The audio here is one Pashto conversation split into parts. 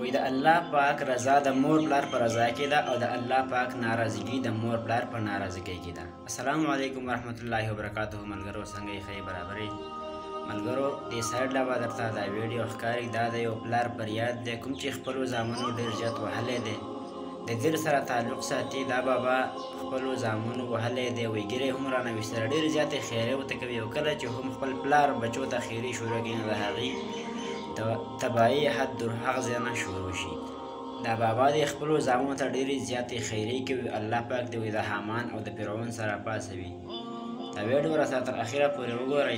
وی د الله پاک رضا د مور پلار په رضا کې ده او د الله پاک ناراضګي د مور پلار په ناراضګۍ کې ده. السلام علیکم ورحمت الله وبرکاته. ملګرو څنګه یې ښه برابرې ملګرو دې سایډ لا به درته دا ویډیو ښکاري. دا د یو پلار پر یاد دی کوم چې خپلو زامنو ډېر زیات وهلی دی، د دیر سره تعلق ساتي. دا بابا خپلو زامنو وهلی دی، وایي ګیرې هم رانه ویستله، ډېرې زیاتې خیرې ورته کوي او کله چې هم خپل پلار بچو ته خیرې شروع کړي نو د هغې تباهي حد درهغه ځای نه شروع شي. دا بابا د خپلو زامنو ته ډېرې زیاتې خیرې کوي. الله پاک دې وایي د حامان او د فرعون سره پاڅوي. دا ویډیو راسره تر اخره پورې وګورئ،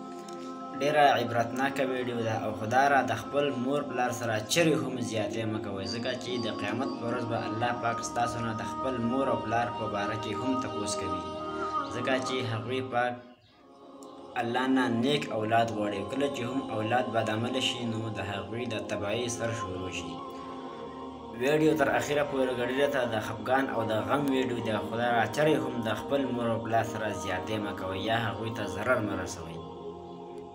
ډېره عبرتناکه ویډیو ده. او خدا را د خپل مور پلار سره چرې هم زیاتې مه کوئ، ځکه چې د قیامت په ورځ به الله پاک ستاسو نه د خپل مور او پلار په باره کې هم تپوس کوي، ځکه چې هغوی پاک الله نه نیک اولاد غواړي. کله چې هم اولاد بدعمله شي نو د هغوی د تباهۍ سر شروع شي. ویډیو تر اخره پورې ګډېدو ته د خفګان او د غم ویډیو ده. خدا را چرې هم د خپل مور او پلار سره زیاتې مه کوئ یا هغوی ته ضرر مه رسوئ.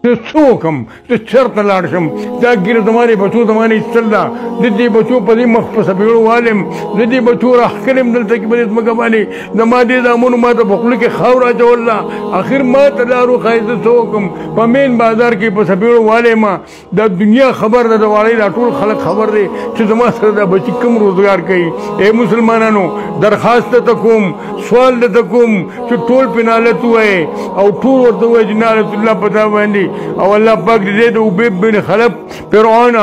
زه څه وکړم، زه چېرته لاړ شم؟ دا ګیره زمانې بچو زمانې ایستل ده، د دې بچو په دې مخ په سپېړو والم، د دې بچو راښکلم دلته کې په دې ځمکه باندې، زما دې زامنو ما ته په خوله کې خاوره اچول ده. اخر ما ته لار وښایي، زه څه وکړم؟ په مین بازار کې په سپېړو والیم. دا دنیا خبر ده، د واړۍ دا ټول خلک خبر دی چې زما سره دا بچي کوم روزګار کوي. ای مسلمانانو درخواست درته کوم، سوال درته کوم چې ټول پې نالت ووایې او ټول ورته ووایي چې نالت الله په تا باندې او الله پاک دې د ابي بن خلف فرعون